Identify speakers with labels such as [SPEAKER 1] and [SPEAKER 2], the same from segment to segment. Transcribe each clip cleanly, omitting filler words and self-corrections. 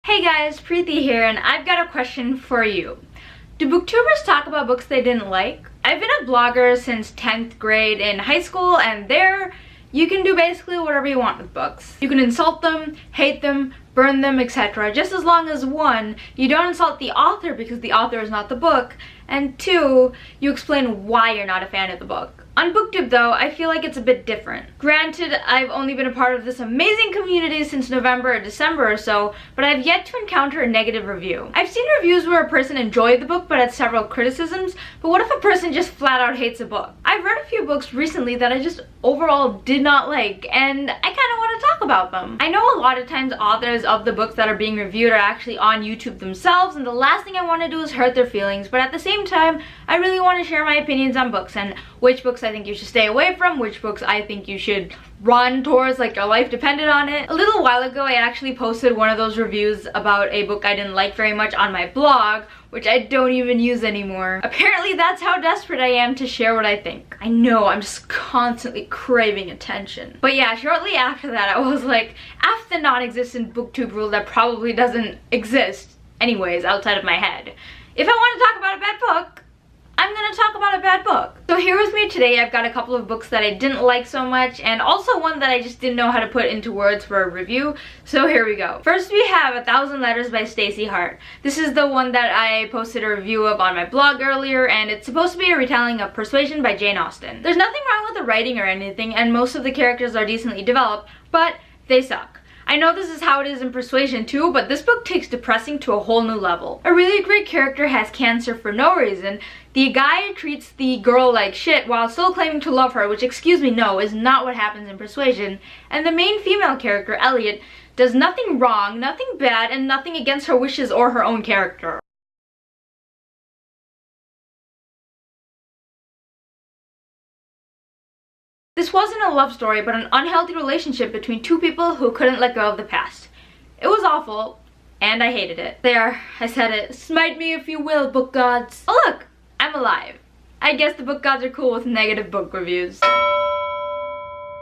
[SPEAKER 1] Hey guys, Preeti here, and I've got a question for you. Do booktubers talk about books they didn't like? I've been a blogger since 10th grade in high school, and there you can do basically whatever you want with books. You can insult them, hate them, burn them, etc. Just as long as 1, you don't insult the author because the author is not the book, and 2, you explain why you're not a fan of the book. On Booktube though, I feel like it's a bit different. Granted, I've only been a part of this amazing community since November or December or so, but I've yet to encounter a negative review. I've seen reviews where a person enjoyed the book but had several criticisms, but what if a person just flat out hates a book? I've read a few books recently that I just overall did not like, and I kind of want to talk about them. I know a lot of times authors of the books that are being reviewed are actually on YouTube themselves, and the last thing I want to do is hurt their feelings, but at the same time, I really want to share my opinions on books and which books I think you should stay away from, which books I think you should run towards like your life depended on it. A little while ago, I actually posted one of those reviews about a book I didn't like very much on my blog, which I don't even use anymore. Apparently that's how desperate I am to share what I think. I know, I'm just constantly craving attention. But yeah, shortly after that, I was like, F the non-existent booktube rule that probably doesn't exist anyways outside of my head. If I want to talk about a bad book, I'm gonna talk about a bad book. So here with me today, I've got a couple of books that I didn't like so much, and also one that I just didn't know how to put into words for a review. So here we go. First we have 1,000 Letters by Stacey Hart. This is the one that I posted a review of on my blog earlier, and it's supposed to be a retelling of Persuasion by Jane Austen. There's nothing wrong with the writing or anything, and most of the characters are decently developed, but they suck. I know this is how it is in Persuasion too, but this book takes depressing to a whole new level. A really great character has cancer for no reason. The guy treats the girl like shit while still claiming to love her, which, excuse me, no, is not what happens in Persuasion. And the main female character, Elliot, does nothing wrong, nothing bad, and nothing against her wishes or her own character. This wasn't a love story, but an unhealthy relationship between two people who couldn't let go of the past. It was awful, and I hated it. There, I said it. Smite me if you will, book gods. Oh look, I'm alive. I guess the book gods are cool with negative book reviews.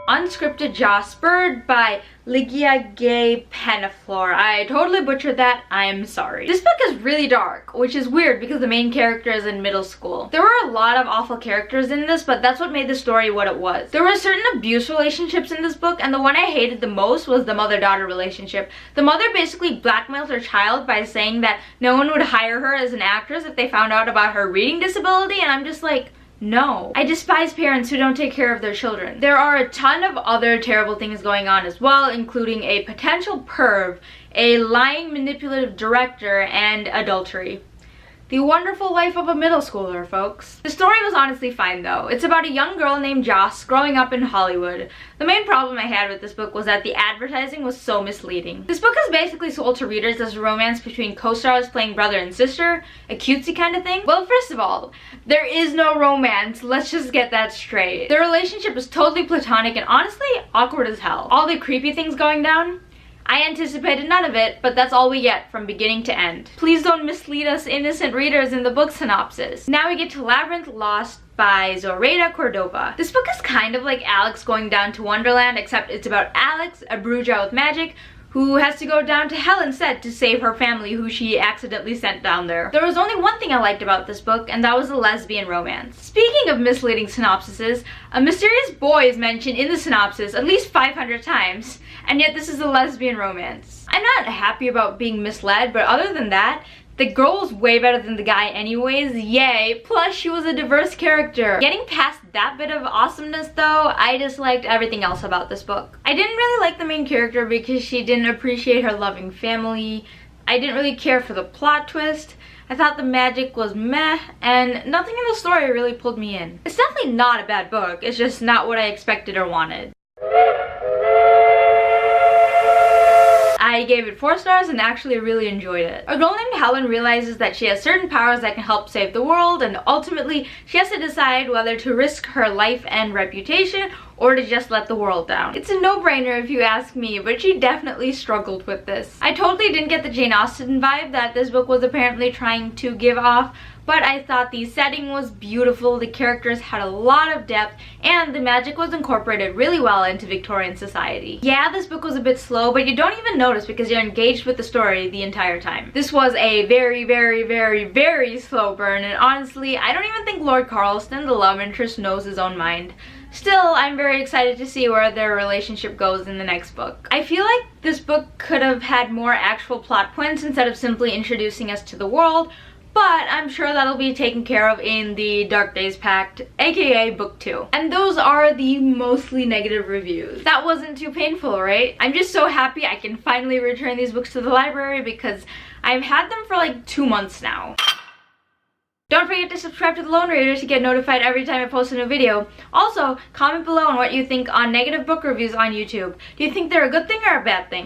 [SPEAKER 1] Unscripted Jaspered by Ligia Gay Penaflor. I totally butchered that. I'm sorry. This book is really dark, which is weird because the main character is in middle school. There were a lot of awful characters in this, but that's what made the story what it was. There were certain abuse relationships in this book, and the one I hated the most was the mother-daughter relationship. The mother basically blackmailed her child by saying that no one would hire her as an actress if they found out about her reading disability, and I'm just like, no. I despise parents who don't take care of their children. There are a ton of other terrible things going on as well, including a potential perv, a lying manipulative director, and adultery. The wonderful life of a middle schooler, folks. The story was honestly fine though. It's about a young girl named Joss growing up in Hollywood. The main problem I had with this book was that the advertising was so misleading. This book is basically sold to readers as a romance between co-stars playing brother and sister, a cutesy kind of thing. Well, first of all, there is no romance, let's just get that straight. The relationship is totally platonic and honestly awkward as hell. All the creepy things going down, I anticipated none of it, but that's all we get from beginning to end. Please don't mislead us innocent readers in the book synopsis. Now we get to Labyrinth Lost by Zoraida Cordova. This book is kind of like Alex Going Down to Wonderland, except it's about Alex, a Bruja with magic, who has to go down to hell instead to save her family who she accidentally sent down there. There was only one thing I liked about this book, and that was the lesbian romance. Speaking of misleading synopsises, a mysterious boy is mentioned in the synopsis at least 500 times, and yet this is a lesbian romance. I'm not happy about being misled, but other than that, the girl was way better than the guy anyways, yay, plus she was a diverse character. Getting past that bit of awesomeness though, I disliked everything else about this book. I didn't really like the main character because she didn't appreciate her loving family. I didn't really care for the plot twist. I thought the magic was meh, and nothing in the story really pulled me in. It's definitely not a bad book, it's just not what I expected or wanted. I gave it 4 stars and actually really enjoyed it. A girl named Helen realizes that she has certain powers that can help save the world, and ultimately she has to decide whether to risk her life and reputation or to just let the world down. It's a no-brainer if you ask me, but she definitely struggled with this. I totally didn't get the Jane Austen vibe that this book was apparently trying to give off, but I thought the setting was beautiful, the characters had a lot of depth, and the magic was incorporated really well into Victorian society. Yeah, this book was a bit slow, but you don't even notice because you're engaged with the story the entire time. This was a very, very, very, very slow burn, and honestly, I don't even think Lord Carlston, the love interest, knows his own mind. Still, I'm very excited to see where their relationship goes in the next book. I feel like this book could have had more actual plot points instead of simply introducing us to the world, but I'm sure that'll be taken care of in the Dark Days Pact, aka book 2. And those are the mostly negative reviews. That wasn't too painful, right? I'm just so happy I can finally return these books to the library because I've had them for like 2 months now. Don't forget to subscribe to The Lone Reader to get notified every time I post a new video. Also, comment below on what you think on negative book reviews on YouTube. Do you think they're a good thing or a bad thing?